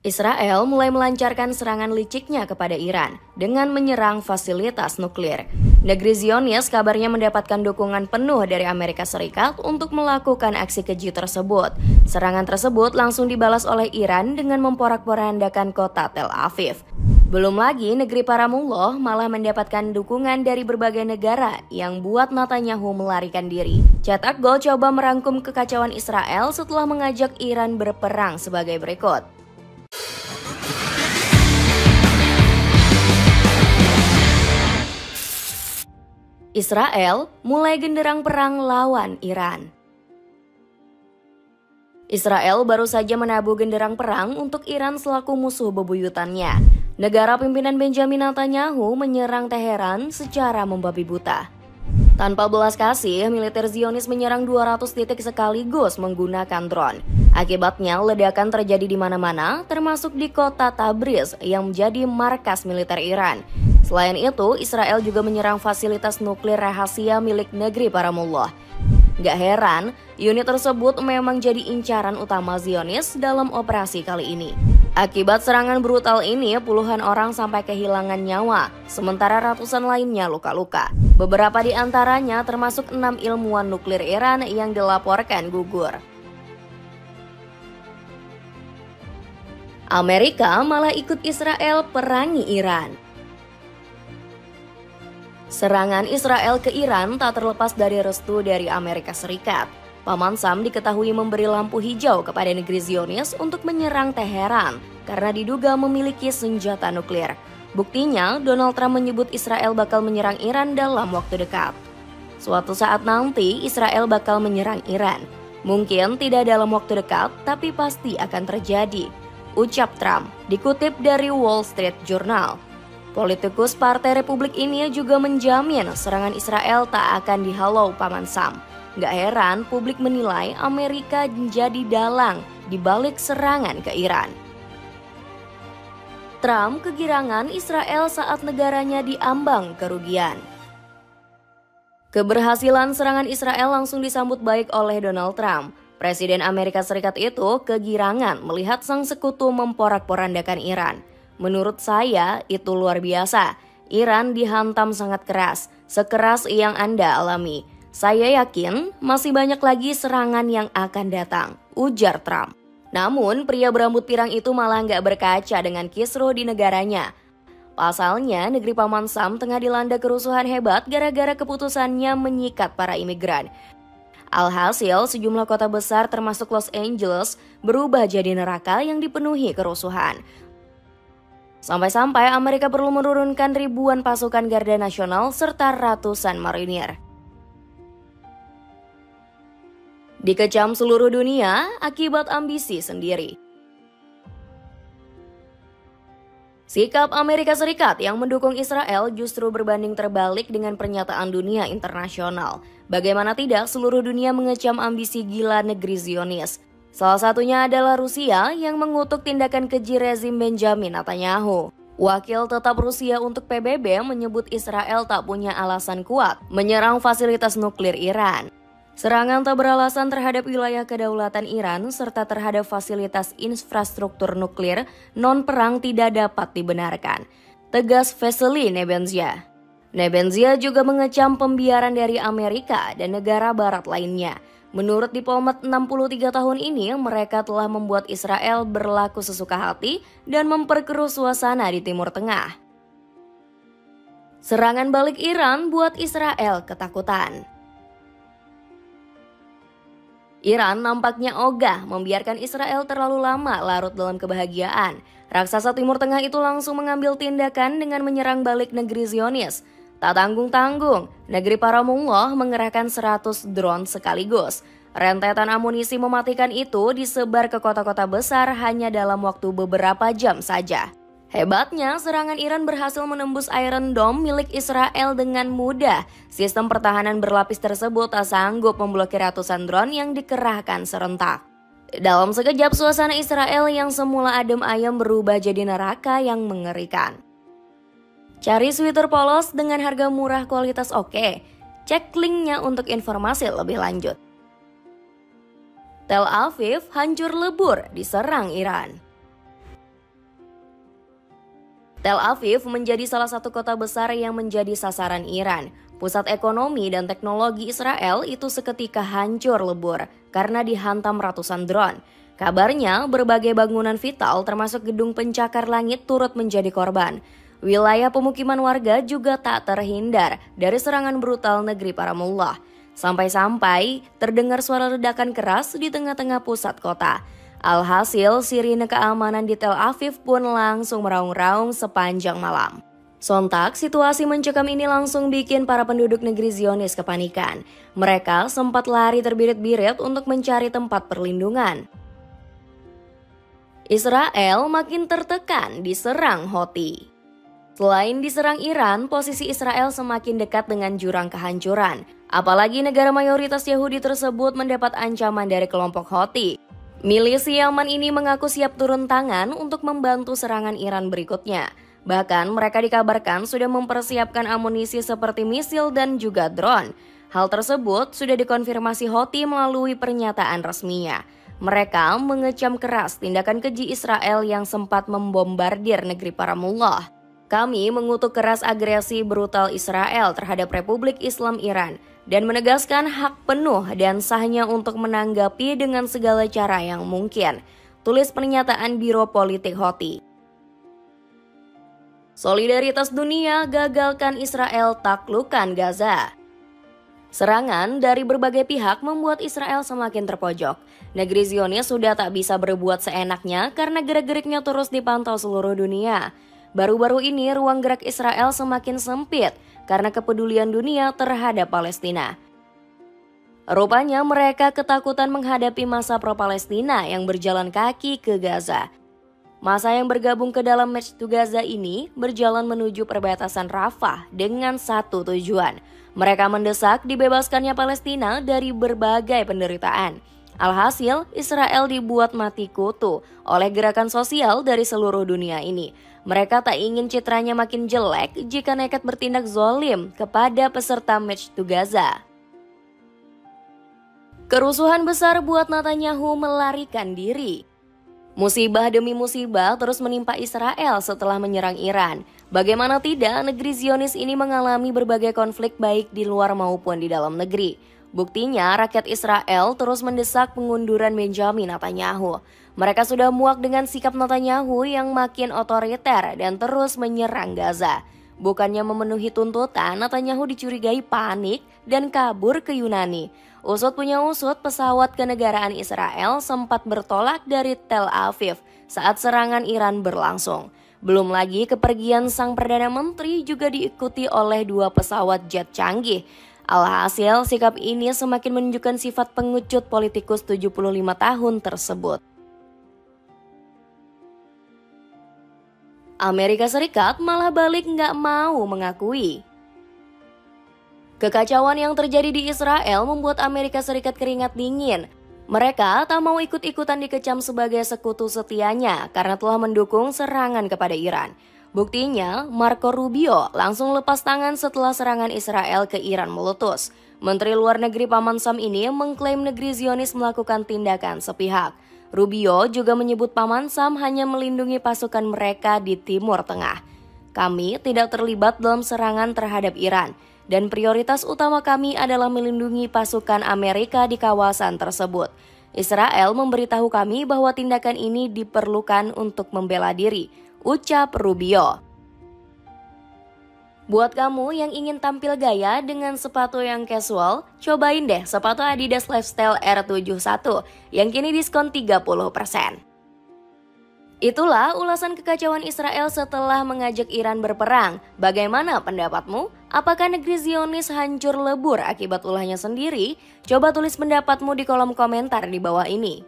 Israel mulai melancarkan serangan liciknya kepada Iran dengan menyerang fasilitas nuklir. Negeri Zionis kabarnya mendapatkan dukungan penuh dari Amerika Serikat untuk melakukan aksi keji tersebut. Serangan tersebut langsung dibalas oleh Iran dengan memporak-porandakan kota Tel Aviv. Belum lagi negeri para mullah malah mendapatkan dukungan dari berbagai negara yang buat Netanyahu melarikan diri. Cetak Gol coba merangkum kekacauan Israel setelah mengajak Iran berperang sebagai berikut. Israel mulai genderang perang lawan Iran. Israel baru saja menabuh genderang perang untuk Iran selaku musuh bebuyutannya. Negara pimpinan Benjamin Netanyahu menyerang Teheran secara membabi buta. Tanpa belas kasih, militer Zionis menyerang 200 titik sekaligus menggunakan drone. Akibatnya, ledakan terjadi di mana-mana, termasuk di kota Tabriz yang menjadi markas militer Iran. Selain itu, Israel juga menyerang fasilitas nuklir rahasia milik negeri para mullah. Gak heran, unit tersebut memang jadi incaran utama Zionis dalam operasi kali ini. Akibat serangan brutal ini, puluhan orang sampai kehilangan nyawa, sementara ratusan lainnya luka-luka. Beberapa di antaranya termasuk 6 ilmuwan nuklir Iran yang dilaporkan gugur. Amerika malah ikut Israel perangi Iran. Serangan Israel ke Iran tak terlepas dari restu dari Amerika Serikat. Paman Sam diketahui memberi lampu hijau kepada negeri Zionis untuk menyerang Teheran karena diduga memiliki senjata nuklir. Buktinya, Donald Trump menyebut Israel bakal menyerang Iran dalam waktu dekat. Suatu saat nanti, Israel bakal menyerang Iran. Mungkin tidak dalam waktu dekat, tapi pasti akan terjadi, ucap Trump, dikutip dari Wall Street Journal. Politikus Partai Republik ini juga menjamin serangan Israel tak akan dihalau Paman Sam. Gak heran publik menilai Amerika menjadi dalang di balik serangan ke Iran. Trump kegirangan Israel saat negaranya diambang kerugian. Keberhasilan serangan Israel langsung disambut baik oleh Donald Trump. Presiden Amerika Serikat itu kegirangan melihat sang sekutu memporak-porandakan Iran. Menurut saya itu luar biasa. Iran dihantam sangat keras, sekeras yang Anda alami. Saya yakin masih banyak lagi serangan yang akan datang, ujar Trump. Namun pria berambut pirang itu malah nggak berkaca dengan kisruh di negaranya. Pasalnya negeri Paman Sam tengah dilanda kerusuhan hebat gara-gara keputusannya menyikat para imigran. Alhasil sejumlah kota besar termasuk Los Angeles berubah jadi neraka yang dipenuhi kerusuhan. Sampai-sampai Amerika perlu menurunkan ribuan pasukan garda nasional serta ratusan marinir. Dikecam seluruh dunia akibat ambisi sendiri. Sikap Amerika Serikat yang mendukung Israel justru berbanding terbalik dengan pernyataan dunia internasional. Bagaimana tidak, seluruh dunia mengecam ambisi gila negeri Zionis. Salah satunya adalah Rusia yang mengutuk tindakan keji rezim Benjamin Netanyahu. Wakil tetap Rusia untuk PBB menyebut Israel tak punya alasan kuat menyerang fasilitas nuklir Iran. Serangan tak beralasan terhadap wilayah kedaulatan Iran serta terhadap fasilitas infrastruktur nuklir non-perang tidak dapat dibenarkan, tegas Vasily Nebenzia. Nebenzia juga mengecam pembiaran dari Amerika dan negara barat lainnya. Menurut diplomat 63 tahun ini, mereka telah membuat Israel berlaku sesuka hati dan memperkeruh suasana di Timur Tengah. Serangan balik Iran buat Israel ketakutan. Iran nampaknya ogah membiarkan Israel terlalu lama larut dalam kebahagiaan. Raksasa Timur Tengah itu langsung mengambil tindakan dengan menyerang balik negeri Zionis. Tak tanggung-tanggung, negeri para mullah mengerahkan 100 drone sekaligus. Rentetan amunisi mematikan itu disebar ke kota-kota besar hanya dalam waktu beberapa jam saja. Hebatnya, serangan Iran berhasil menembus Iron Dome milik Israel dengan mudah. Sistem pertahanan berlapis tersebut tak sanggup memblokir ratusan drone yang dikerahkan serentak. Dalam sekejap, suasana Israel yang semula adem ayem berubah jadi neraka yang mengerikan. Cari sweater polos dengan harga murah kualitas oke. Cek linknya untuk informasi lebih lanjut. Tel Aviv hancur lebur diserang Iran. Tel Aviv menjadi salah satu kota besar yang menjadi sasaran Iran. Pusat ekonomi dan teknologi Israel itu seketika hancur lebur karena dihantam ratusan drone. Kabarnya berbagai bangunan vital termasuk gedung pencakar langit turut menjadi korban. Wilayah pemukiman warga juga tak terhindar dari serangan brutal negeri para mullah. Sampai-sampai terdengar suara ledakan keras di tengah-tengah pusat kota. Alhasil, sirine keamanan di Tel Aviv pun langsung meraung-raung sepanjang malam. Sontak, situasi mencekam ini langsung bikin para penduduk negeri Zionis kepanikan. Mereka sempat lari terbirit-birit untuk mencari tempat perlindungan. Israel makin tertekan diserang Houthi. Selain diserang Iran, posisi Israel semakin dekat dengan jurang kehancuran. Apalagi negara mayoritas Yahudi tersebut mendapat ancaman dari kelompok Houthi. Milisi Yaman ini mengaku siap turun tangan untuk membantu serangan Iran berikutnya. Bahkan mereka dikabarkan sudah mempersiapkan amunisi seperti misil dan juga drone. Hal tersebut sudah dikonfirmasi Houthi melalui pernyataan resminya. Mereka mengecam keras tindakan keji Israel yang sempat membombardir negeri para mullah. Kami mengutuk keras agresi brutal Israel terhadap Republik Islam Iran dan menegaskan hak penuh dan sahnya untuk menanggapi dengan segala cara yang mungkin, tulis pernyataan Biro Politik Houthi. Solidaritas dunia gagalkan Israel taklukkan Gaza. Serangan dari berbagai pihak membuat Israel semakin terpojok. Negeri Zionis sudah tak bisa berbuat seenaknya karena gerak-geriknya terus dipantau seluruh dunia. Baru-baru ini ruang gerak Israel semakin sempit karena kepedulian dunia terhadap Palestina. Rupanya mereka ketakutan menghadapi massa pro-Palestina yang berjalan kaki ke Gaza. Massa yang bergabung ke dalam March to Gaza ini berjalan menuju perbatasan Rafah dengan satu tujuan. Mereka mendesak dibebaskannya Palestina dari berbagai penderitaan. Alhasil, Israel dibuat mati kutu oleh gerakan sosial dari seluruh dunia ini. Mereka tak ingin citranya makin jelek jika nekat bertindak zolim kepada peserta March to Gaza. Kerusuhan besar buat Netanyahu melarikan diri. Musibah demi musibah terus menimpa Israel setelah menyerang Iran. Bagaimana tidak, negeri Zionis ini mengalami berbagai konflik baik di luar maupun di dalam negeri. Buktinya, rakyat Israel terus mendesak pengunduran Benjamin Netanyahu. Mereka sudah muak dengan sikap Netanyahu yang makin otoriter dan terus menyerang Gaza. Bukannya memenuhi tuntutan, Netanyahu dicurigai panik dan kabur ke Yunani. Usut punya usut, pesawat kenegaraan Israel sempat bertolak dari Tel Aviv saat serangan Iran berlangsung. Belum lagi kepergian sang Perdana Menteri juga diikuti oleh 2 pesawat jet canggih. Alhasil, sikap ini semakin menunjukkan sifat pengecut politikus 75 tahun tersebut. Amerika Serikat malah balik nggak mau mengakui. Kekacauan yang terjadi di Israel membuat Amerika Serikat keringat dingin. Mereka tak mau ikut-ikutan dikecam sebagai sekutu setianya karena telah mendukung serangan kepada Iran. Buktinya, Marco Rubio langsung lepas tangan setelah serangan Israel ke Iran meletus. Menteri Luar Negeri Paman Sam ini mengklaim negeri Zionis melakukan tindakan sepihak. Rubio juga menyebut Paman Sam hanya melindungi pasukan mereka di Timur Tengah. Kami tidak terlibat dalam serangan terhadap Iran, dan prioritas utama kami adalah melindungi pasukan Amerika di kawasan tersebut. Israel memberitahu kami bahwa tindakan ini diperlukan untuk membela diri, ucap Rubio. Buat kamu yang ingin tampil gaya dengan sepatu yang casual, cobain deh sepatu Adidas Lifestyle R71 yang kini diskon 30%. Itulah ulasan kekacauan Israel setelah mengajak Iran berperang. Bagaimana pendapatmu? Apakah negeri Zionis hancur lebur akibat ulahnya sendiri? Coba tulis pendapatmu di kolom komentar di bawah ini.